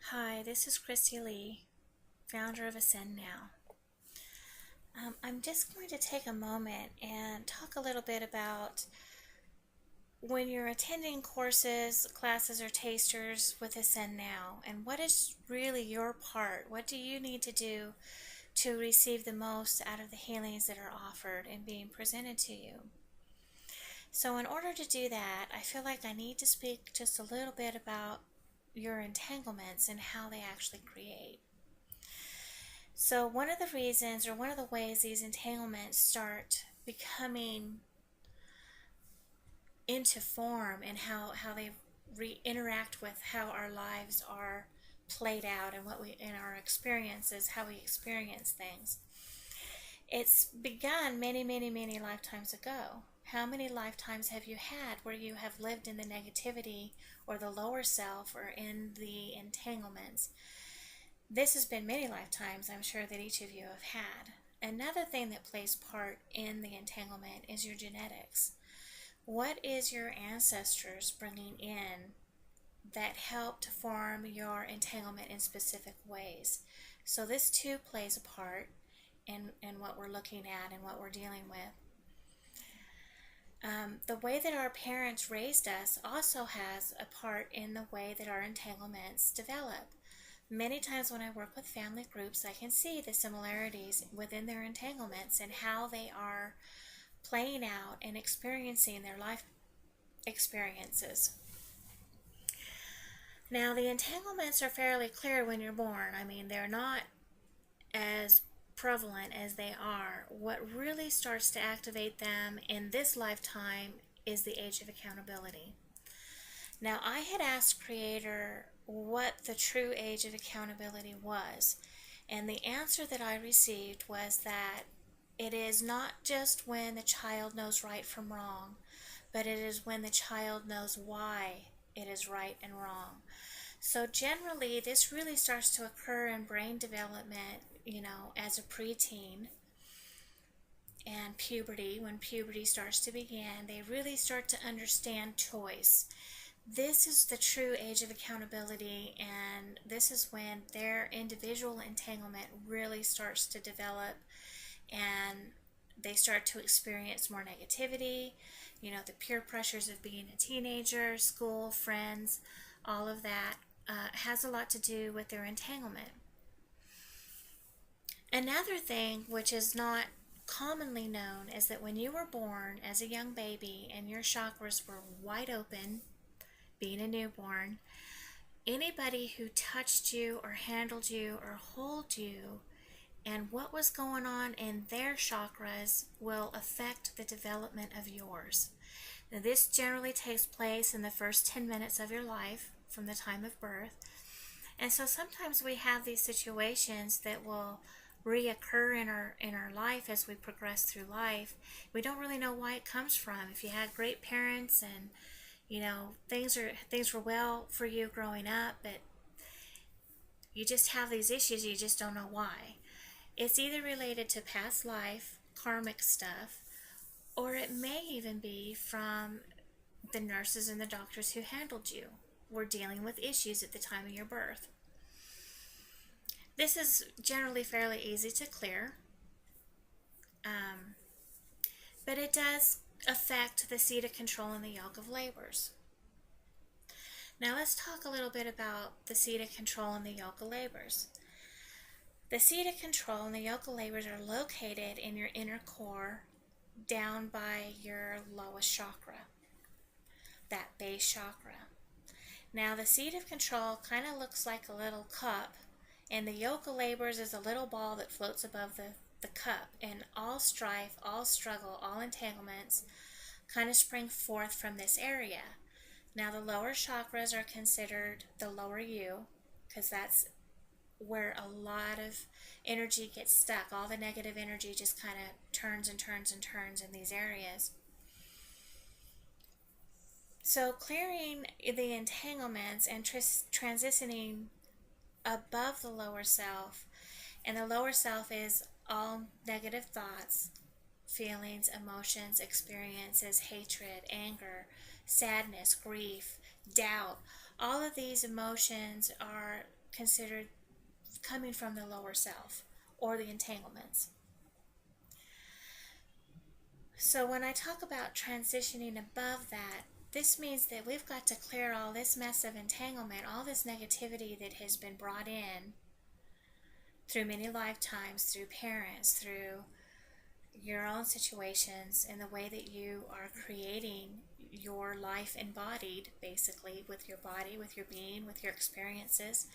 Hi, this is KristyLea, founder of Ascend-Now. I'm just going to take a moment and talk a little bit about when you're attending courses, classes, or tasters with Ascend-Now, and what is really your part. What do you need to do to receive the most out of the healings that are offered and being presented to you? So in order to do that, I feel like I need to speak just a little bit about your entanglements and how they actually create. So one of the reasons, or one of the ways these entanglements start becoming into form, and how they interact with how our lives are played out, and what we in our experiences, how we experience things. It's begun many lifetimes ago. How many lifetimes have you had where you have lived in the negativity or the lower self or in the entanglements? This has been many lifetimes, I'm sure, that each of you have had. Another thing that plays part in the entanglement is your genetics. What is your ancestors bringing in that help to form your entanglement in specific ways? So this too plays a part in what we're looking at and what we're dealing with. The way that our parents raised us also has a part in the way that our entanglements develop. Many times when I work with family groups, I can see the similarities within their entanglements and how they are playing out and experiencing their life experiences. Now, the entanglements are fairly clear when you're born. I mean, they're not as prevalent as they are. What really starts to activate them in this lifetime is the age of accountability. Now, I had asked Creator what the true age of accountability was, and the answer that I received was that it is not just when the child knows right from wrong, but it is when the child knows why it is right and wrong. So generally, this really starts to occur in brain development, as a preteen, and puberty. When puberty starts to begin, they really start to understand choice. This is the true age of accountability, and this is when their individual entanglement really starts to develop, and they start to experience more negativity, the peer pressures of being a teenager, school, friends, all of that has a lot to do with their entanglement. Another thing which is not commonly known is that when you were born as a young baby and your chakras were wide open, being a newborn, anybody who touched you or handled you or held you and what was going on in their chakras will affect the development of yours. Now, this generally takes place in the first 10 minutes of your life from the time of birth. And so sometimes we have these situations that will reoccur in our life as we progress through life. We don't really know why it comes from. If you had great parents and things were well for you growing up, but you just have these issues, you just don't know why. It's either related to past life, karmic stuff, or it may even be from the nurses and the doctors who handled you, were dealing with issues at the time of your birth. This is generally fairly easy to clear, but it does affect the seat of control and the yoke of labors. Now let's talk a little bit about the seat of control and the yoke of labors. The seat of control and the yoke of labors are located in your inner core, down by your lowest chakra, that base chakra. Now the seat of control kind of looks like a little cup, and the yoke of labors is a little ball that floats above the cup, and all strife, all struggle, all entanglements kind of spring forth from this area. Now the lower chakras are considered the lower you, because that's where a lot of energy gets stuck. All the negative energy just kind of turns and turns and turns in these areas. So clearing the entanglements and transitioning above the lower self, and the lower self is all negative thoughts, feelings, emotions, experiences, hatred, anger, sadness, grief, doubt. All of these emotions are considered coming from the lower self or the entanglements. So when I talk about transitioning above that, this means that we've got to clear all this mess of entanglement, all this negativity that has been brought in through many lifetimes, through parents, through your own situations, and the way that you are creating your life embodied, basically, with your body, with your being, with your experiences.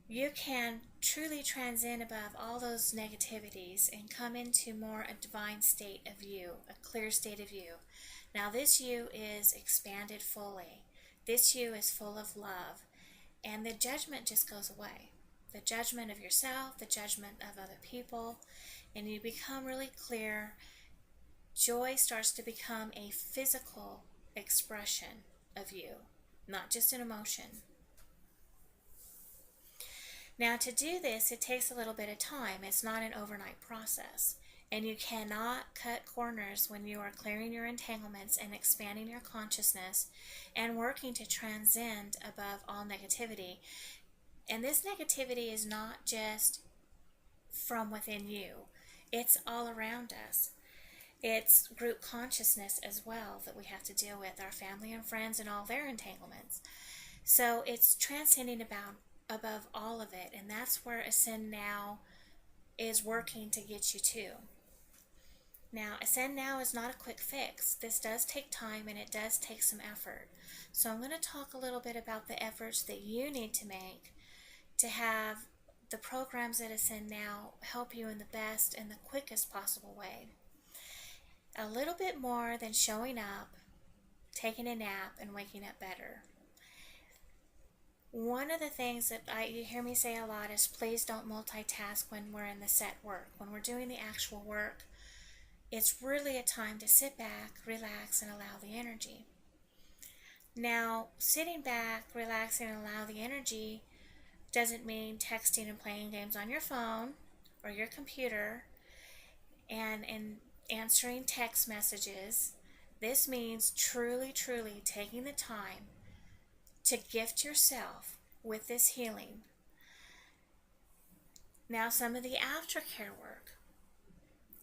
You can truly transcend above all those negativities and come into more a divine state of you, a clear state of you. Now this you is expanded fully. This you is full of love. And the judgment just goes away. The judgment of yourself, the judgment of other people, and you become really clear. Joy starts to become a physical expression of you, not just an emotion. Now to do this, it takes a little bit of time. It's not an overnight process. And you cannot cut corners when you are clearing your entanglements and expanding your consciousness and working to transcend above all negativity. And this negativity is not just from within you. It's all around us. It's group consciousness as well that we have to deal with, our family and friends and all their entanglements. So it's transcending above all of it, and that's where Ascend-Now is working to get you to. Now, Ascend-Now is not a quick fix. This does take time and it does take some effort. So I'm going to talk a little bit about the efforts that you need to make to have the programs at Ascend-Now help you in the best and the quickest possible way. A little bit more than showing up, taking a nap, and waking up better. One of the things that you hear me say a lot is please don't multitask when we're in the set work. When we're doing the actual work, it's really a time to sit back, relax, and allow the energy. Now, sitting back, relaxing, and allow the energy doesn't mean texting and playing games on your phone or your computer and answering text messages. This means truly, truly taking the time to gift yourself with this healing. Now, some of the aftercare work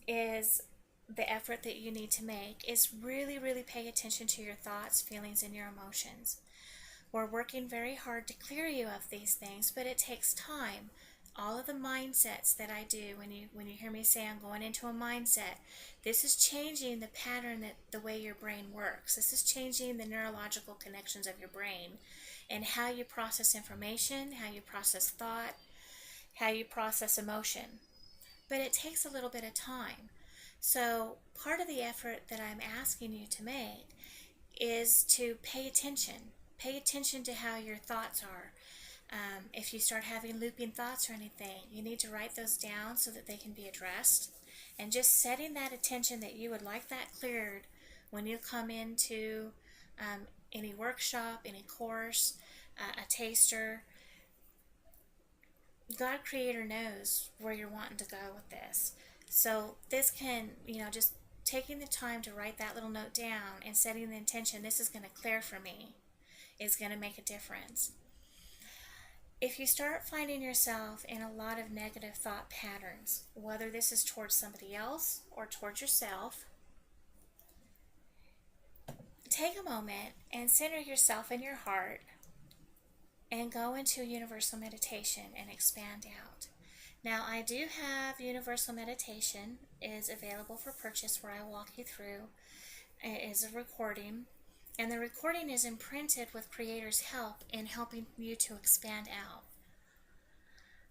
is the effort that you need to make is really, really pay attention to your thoughts, feelings, and your emotions. We're working very hard to clear you of these things, but it takes time. All of the mindsets that I do, when you hear me say I'm going into a mindset, this is changing the pattern that the way your brain works. This is changing the neurological connections of your brain and how you process information, how you process thought, how you process emotion. But it takes a little bit of time. So part of the effort that I'm asking you to make is to pay attention. Pay attention to how your thoughts are. If you start having looping thoughts or anything, you need to write those down so that they can be addressed. And just setting that attention that you would like that cleared when you come into any workshop, any course, a taster. God Creator knows where you're wanting to go with this. So this can, just taking the time to write that little note down and setting the intention, this is going to clear for me, is going to make a difference. If you start finding yourself in a lot of negative thought patterns, whether this is towards somebody else or towards yourself, take a moment and center yourself in your heart and go into universal meditation and expand out. Now, I do have universal meditation. It is available for purchase where I walk you through. It is a recording. And the recording is imprinted with Creator's help in helping you to expand out.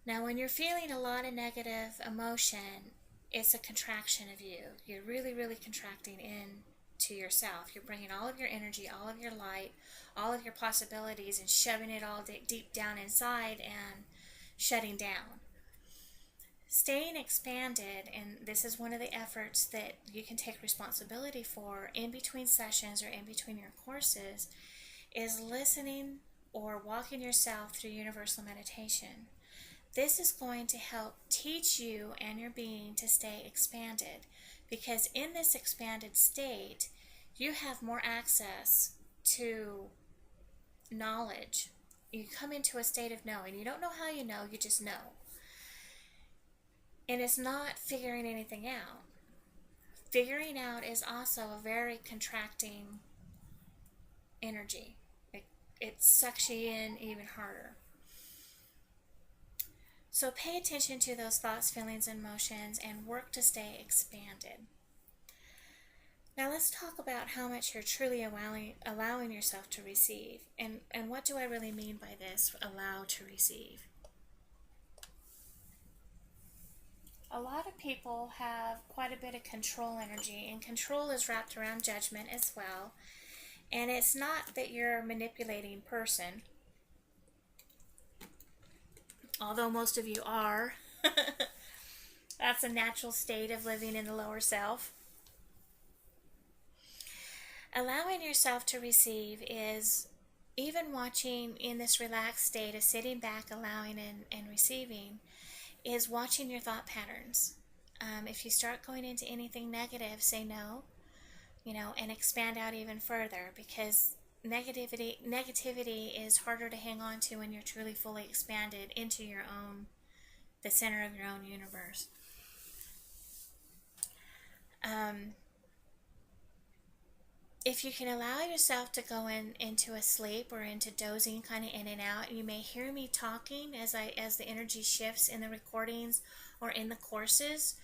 Now, when you're feeling a lot of negative emotion, it's a contraction of you. You're really, really contracting in to yourself. You're bringing all of your energy, all of your light, all of your possibilities and shoving it all deep down inside and shutting down. Staying expanded, and this is one of the efforts that you can take responsibility for in between sessions or in between your courses, is listening or walking yourself through universal meditation. This is going to help teach you and your being to stay expanded, because in this expanded state, you have more access to knowledge you come into a state of knowing. You don't know how you know, you just know. And it's not figuring anything out. Figuring out is also a very contracting energy. It sucks you in even harder. So pay attention to those thoughts, feelings, and emotions and work to stay expanded. Now let's talk about how much you're truly allowing yourself to receive. And what do I really mean by this, allow to receive? A lot of people have quite a bit of control energy, and control is wrapped around judgment as well. And it's not that you're a manipulating person, although most of you are. That's a natural state of living in the lower self. Allowing yourself to receive is even watching in this relaxed state of sitting back, allowing and receiving, is watching your thought patterns. If you start going into anything negative, say no, and expand out even further, because negativity is harder to hang on to when you're truly fully expanded into the center of your own universe. If you can allow yourself to go into a sleep or into dozing, kind of in and out, you may hear me talking as the energy shifts in the recordings or in the courses.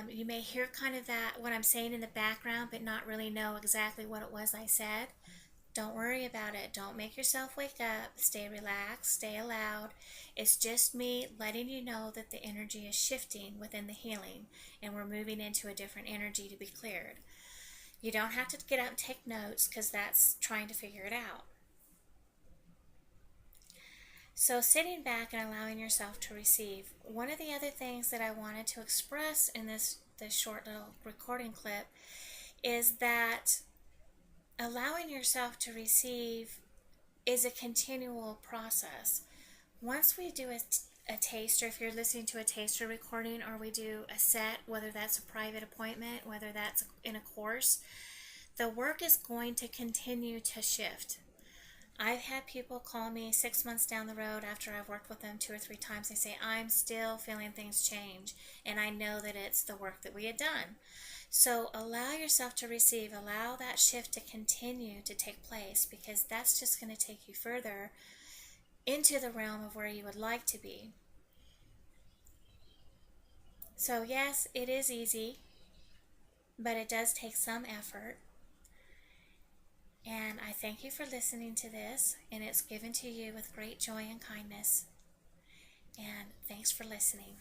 You may hear kind of that, what I'm saying in the background, but not really know exactly what it was I said. Don't worry about it. Don't make yourself wake up. Stay relaxed. Stay allowed. It's just me letting you know that the energy is shifting within the healing, and we're moving into a different energy to be cleared. You don't have to get up and take notes, because that's trying to figure it out. So sitting back and allowing yourself to receive. One of the other things that I wanted to express in this short little recording clip is that allowing yourself to receive is a continual process. Once we do a taster, if you're listening to a taster recording, or we do a set, whether that's a private appointment, whether that's in a course, the work is going to continue to shift. I've had people call me 6 months down the road after I've worked with them 2 or 3 times. They say, I'm still feeling things change, and I know that it's the work that we had done. So allow yourself to receive. Allow that shift to continue to take place, because that's just going to take you further into the realm of where you would like to be. So yes, it is easy, but it does take some effort. And I thank you for listening to this, and it's given to you with great joy and kindness. And thanks for listening.